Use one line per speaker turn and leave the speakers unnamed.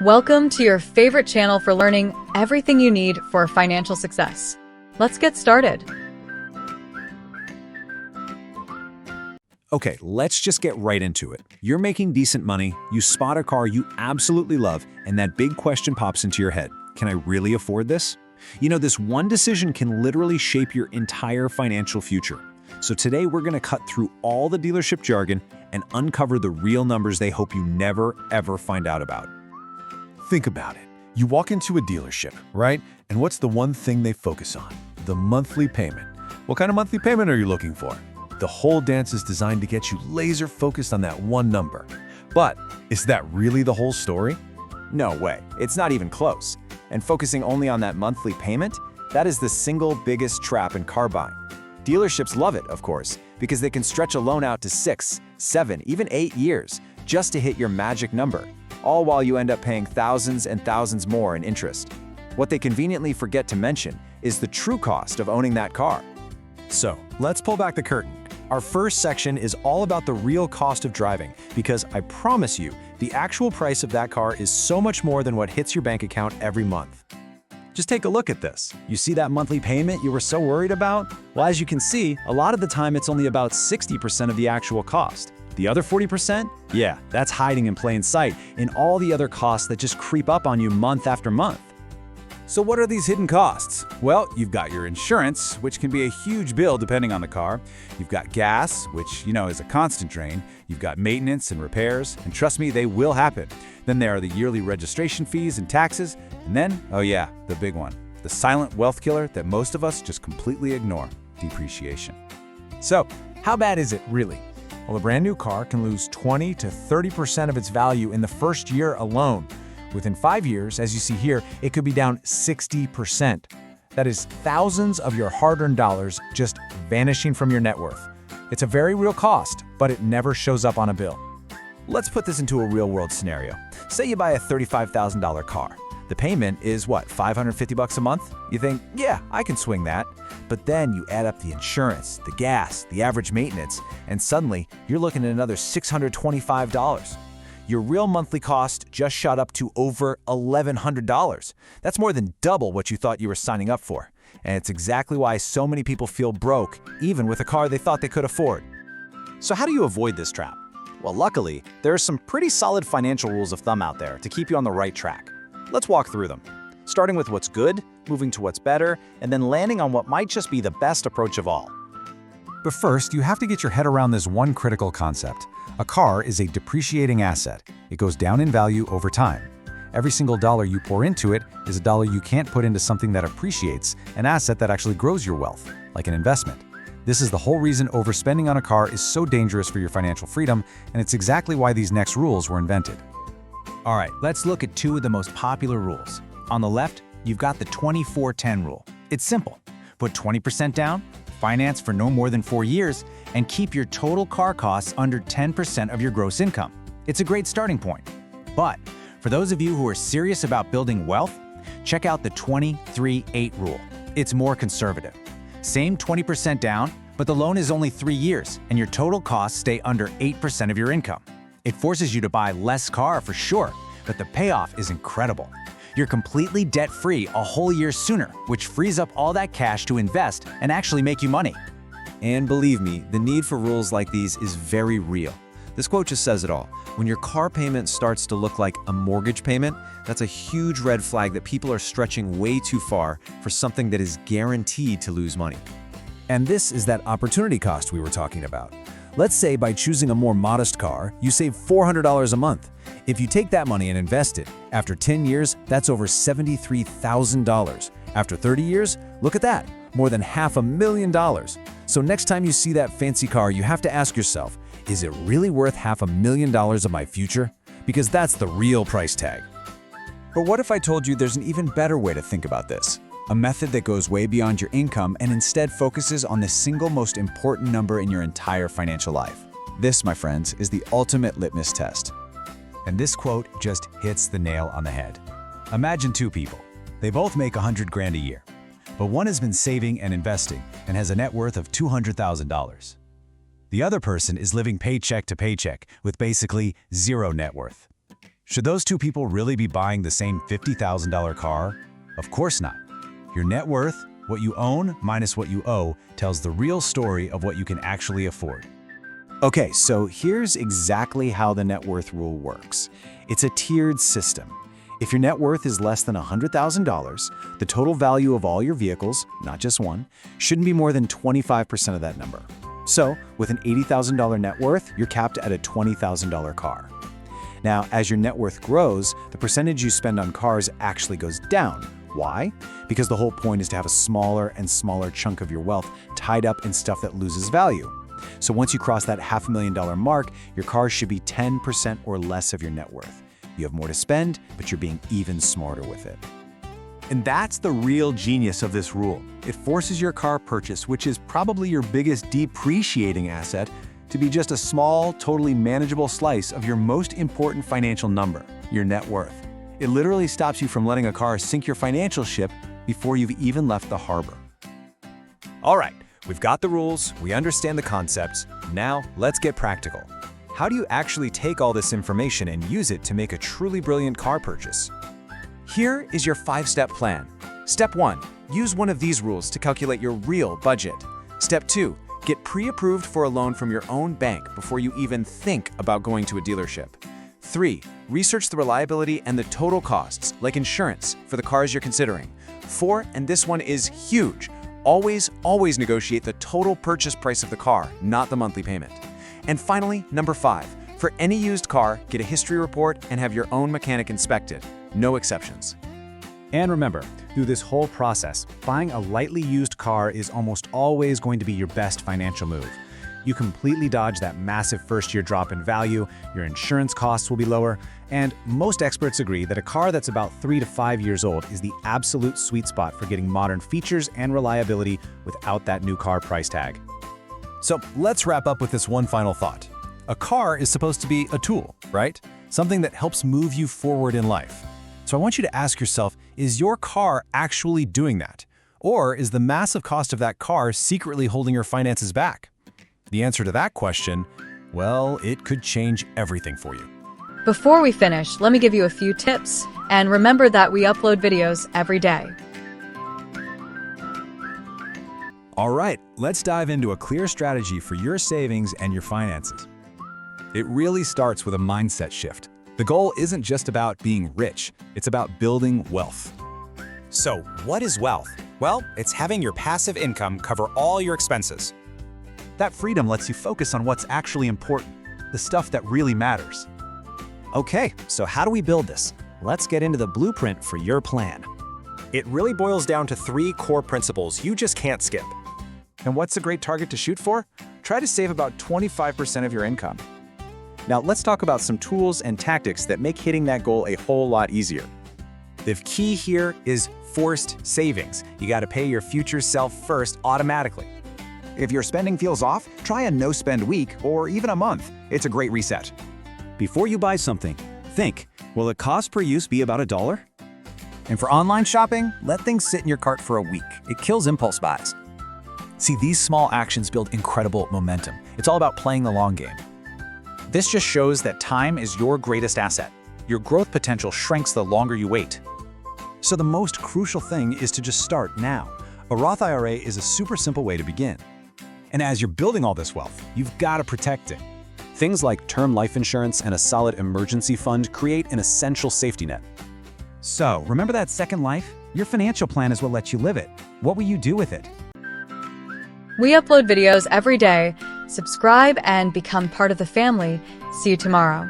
Welcome to your favorite channel for learning everything you need for financial success. Let's get started.
Okay, let's just get right into it. You're making decent money, you spot a car you absolutely love, and that big question pops into your head. Can I really afford this? You know, this one decision can literally shape your entire financial future. So today we're going to cut through all the dealership jargon and uncover the real numbers they hope you never, ever find out about.
Think about it. You walk into a dealership, right? And what's the one thing they focus on? The monthly payment. What kind of monthly payment are you looking for? The whole dance is designed to get you laser focused on that one number. But is that really the whole story?
No way, it's not even close. And focusing only on that monthly payment, that is the single biggest trap in car buying. Dealerships love it, of course, because they can stretch a loan out to 6, 7, even 8 years just to hit your magic number, all while you end up paying thousands and thousands more in interest. What they conveniently forget to mention is the true cost of owning that car.
So let's pull back the curtain. Our first section is all about the real cost of driving, because I promise you, the actual price of that car is so much more than what hits your bank account every month. Just take a look at this. You see that monthly payment you were so worried about? Well, as you can see, a lot of the time it's only about 60% of the actual cost. The other 40%? Yeah, that's hiding in plain sight in all the other costs that just creep up on you month after month.
So what are these hidden costs? Well, you've got your insurance, which can be a huge bill depending on the car. You've got gas, which, is a constant drain. You've got maintenance and repairs, and trust me, they will happen. Then there are the yearly registration fees and taxes. And then, oh yeah, the big one, the silent wealth killer that most of us just completely ignore, depreciation.
So, how bad is it really? Well, a brand new car can lose 20 to 30% of its value in the first year alone. Within 5 years, as you see here, it could be down 60%. That is thousands of your hard-earned dollars just vanishing from your net worth. It's a very real cost, but it never shows up on a bill.
Let's put this into a real-world scenario. Say you buy a $35,000 car. The payment is what, $550 a month? You think, yeah, I can swing that. But then you add up the insurance, the gas, the average maintenance, and suddenly you're looking at another $625. Your real monthly cost just shot up to over $1,100. That's more than double what you thought you were signing up for. And it's exactly why so many people feel broke, even with a car they thought they could afford.
So how do you avoid this trap? Well, luckily, there are some pretty solid financial rules of thumb out there to keep you on the right track. Let's walk through them, starting with what's good, moving to what's better, and then landing on what might just be the best approach of all.
But first, you have to get your head around this one critical concept. A car is a depreciating asset. It goes down in value over time. Every single dollar you pour into it is a dollar you can't put into something that appreciates, an asset that actually grows your wealth, like an investment. This is the whole reason overspending on a car is so dangerous for your financial freedom, and it's exactly why these next rules were invented.
All right, let's look at two of the most popular rules. On the left, you've got the 24-10 rule. It's simple. Put 20% down, finance for no more than 4 years, and keep your total car costs under 10% of your gross income. It's a great starting point. But for those of you who are serious about building wealth, check out the 23-8 rule. It's more conservative. Same 20% down, but the loan is only 3 years, and your total costs stay under 8% of your income. It forces you to buy less car for sure, but the payoff is incredible. You're completely debt-free a whole year sooner, which frees up all that cash to invest and actually make you money.
And believe me, the need for rules like these is very real. This quote just says it all. When your car payment starts to look like a mortgage payment, that's a huge red flag that people are stretching way too far for something that is guaranteed to lose money.
And this is that opportunity cost we were talking about. Let's say by choosing a more modest car, you save $400 a month. If you take that money and invest it, after 10 years, that's over $73,000. After 30 years, look at that, more than $500,000. So next time you see that fancy car, you have to ask yourself, is it really worth $500,000 of my future? Because that's the real price tag.
But what if I told you there's an even better way to think about this? A method that goes way beyond your income and instead focuses on the single most important number in your entire financial life. This, my friends, is the ultimate litmus test.
And this quote just hits the nail on the head. Imagine two people. They both make $100,000 a year, but one has been saving and investing and has a net worth of $200,000. The other person is living paycheck to paycheck with basically zero net worth.
Should those two people really be buying the same $50,000 car? Of course not. Your net worth, what you own minus what you owe, tells the real story of what you can actually afford.
Okay, so here's exactly how the net worth rule works. It's a tiered system. If your net worth is less than $100,000, the total value of all your vehicles, not just one, shouldn't be more than 25% of that number. So, with an $80,000 net worth, you're capped at a $20,000 car. Now, as your net worth grows, the percentage you spend on cars actually goes down. Why? Because the whole point is to have a smaller and smaller chunk of your wealth tied up in stuff that loses value. So once you cross that $500,000 mark, your cars should be 10% or less of your net worth. You have more to spend, but you're being even smarter with it.
And that's the real genius of this rule. It forces your car purchase, which is probably your biggest depreciating asset, to be just a small, totally manageable slice of your most important financial number, your net worth. It literally stops you from letting a car sink your financial ship before you've even left the harbor.
All right, we've got the rules, we understand the concepts. Now, let's get practical. How do you actually take all this information and use it to make a truly brilliant car purchase? Here is your 5-step plan. Step 1, use one of these rules to calculate your real budget. Step 2, get pre-approved for a loan from your own bank before you even think about going to a dealership. 3, research the reliability and the total costs, like insurance, for the cars you're considering. 4, and this one is huge, always negotiate the total purchase price of the car, not the monthly payment. And finally, number 5, for any used car, get a history report and have your own mechanic inspect it. No exceptions.
And remember, through this whole process, buying a lightly used car is almost always going to be your best financial move. You completely dodge that massive first-year drop in value, your insurance costs will be lower, and most experts agree that a car that's about 3 to 5 years old is the absolute sweet spot for getting modern features and reliability without that new car price tag.
So let's wrap up with this one final thought. A car is supposed to be a tool, right? Something that helps move you forward in life. So I want you to ask yourself, is your car actually doing that? Or is the massive cost of that car secretly holding your finances back? The answer to that question, well, it could change everything for you.
Before we finish, let me give you a few tips, and remember that we upload videos every day.
All right, let's dive into a clear strategy for your savings and your finances. It really starts with a mindset shift. The goal isn't just about being rich, it's about building wealth.
So, what is wealth? Well, it's having your passive income cover all your expenses.
That freedom lets you focus on what's actually important, the stuff that really matters.
Okay, so how do we build this? Let's get into the blueprint for your plan.
It really boils down to 3 core principles you just can't skip.
And what's a great target to shoot for? Try to save about 25% of your income.
Now let's talk about some tools and tactics that make hitting that goal a whole lot easier.
The key here is forced savings. You got to pay your future self first automatically.
If your spending feels off, try a no-spend week or even a month. It's a great reset.
Before you buy something, think, will the cost per use be about $1?
And for online shopping, let things sit in your cart for a week. It kills impulse buys.
See, these small actions build incredible momentum. It's all about playing the long game.
This just shows that time is your greatest asset. Your growth potential shrinks the longer you wait.
So the most crucial thing is to just start now. A Roth IRA is a super simple way to begin. And as you're building all this wealth, you've got to protect it. Things like term life insurance and a solid emergency fund create an essential safety net.
So, remember that second life? Your financial plan is what lets you live it. What will you do with it?
We upload videos every day. Subscribe and become part of the family. See you tomorrow.